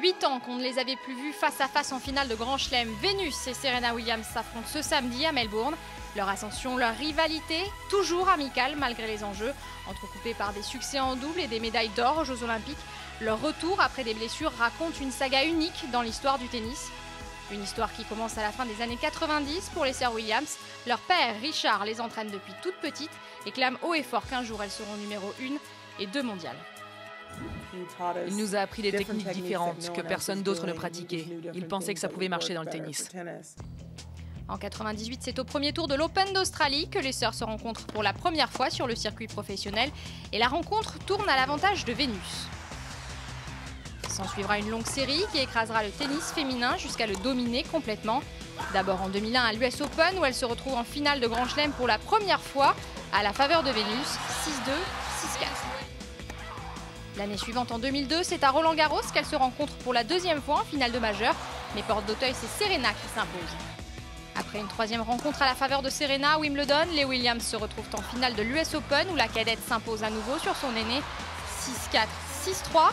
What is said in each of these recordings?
8 ans qu'on ne les avait plus vus face à face en finale de Grand Chelem. Venus et Serena Williams s'affrontent ce samedi à Melbourne. Leur ascension, leur rivalité, toujours amicale malgré les enjeux, entrecoupés par des succès en double et des médailles d'or aux Jeux Olympiques. Leur retour après des blessures raconte une saga unique dans l'histoire du tennis. Une histoire qui commence à la fin des années 90 pour les sœurs Williams. Leur père, Richard, les entraîne depuis toute petite et clame haut et fort qu'un jour elles seront numéro 1 et 2 mondiales. Il nous a appris des techniques différentes que personne d'autre ne pratiquait. Il pensait que ça pouvait marcher dans le tennis. En 98, c'est au premier tour de l'Open d'Australie que les sœurs se rencontrent pour la première fois sur le circuit professionnel et la rencontre tourne à l'avantage de Venus. S'en suivra une longue série qui écrasera le tennis féminin jusqu'à le dominer complètement. D'abord en 2001 à l'US Open où elle se retrouve en finale de Grand Chelem pour la première fois à la faveur de Venus, 6-2, 6-4. L'année suivante, en 2002, c'est à Roland-Garros qu'elle se rencontre pour la deuxième fois en finale de majeur. Mais porte d'Auteuil, c'est Serena qui s'impose. Après une troisième rencontre à la faveur de Serena à Wimbledon, les Williams se retrouvent en finale de l'US Open où la cadette s'impose à nouveau sur son aînée, 6-4, 6-3.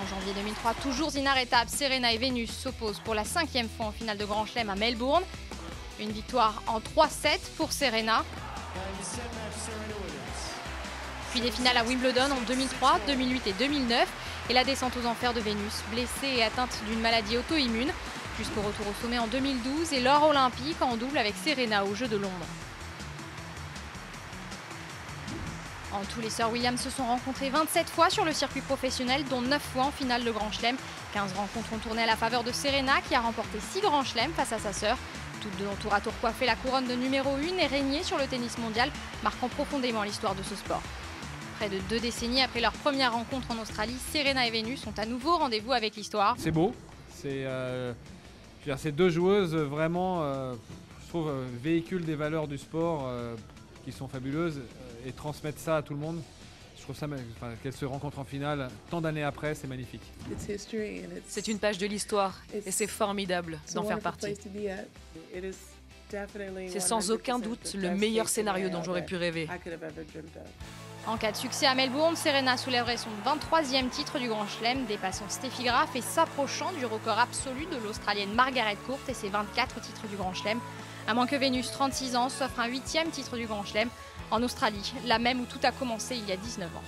En janvier 2003, toujours inarrêtables, Serena et Venus s'opposent pour la 5e fois en finale de Grand Chelem à Melbourne. Une victoire en 3-7 pour Serena. Puis des finales à Wimbledon en 2003, 2008 et 2009 et la descente aux enfers de Venus, blessée et atteinte d'une maladie auto-immune, jusqu'au retour au sommet en 2012 et l'or olympique en double avec Serena aux Jeux de Londres. En tout, les sœurs Williams se sont rencontrées 27 fois sur le circuit professionnel, dont 9 fois en finale de Grand Chelem. 15 rencontres ont tourné à la faveur de Serena, qui a remporté 6 Grands Chelems face à sa sœur. Toutes deux ont tour à tour coiffé la couronne de numéro 1 et régné sur le tennis mondial, marquant profondément l'histoire de ce sport. Près de 2 décennies après leur première rencontre en Australie, Serena et Venus sont à nouveau au rendez-vous avec l'histoire. C'est beau, ces deux joueuses vraiment, je trouve, véhiculent des valeurs du sport qui sont fabuleuses et transmettent ça à tout le monde. Je trouve ça, qu'elles se rencontrent en finale tant d'années après, c'est magnifique. C'est une page de l'histoire et c'est formidable d'en faire partie. C'est sans aucun doute le meilleur scénario dont j'aurais pu rêver. En cas de succès à Melbourne, Serena soulèverait son 23e titre du Grand Chelem, dépassant Steffi Graf et s'approchant du record absolu de l'Australienne Margaret Court et ses 24 titres du Grand Chelem. À moins que Venus, 36 ans, s'offre un 8e titre du Grand Chelem en Australie, la même où tout a commencé il y a 19 ans.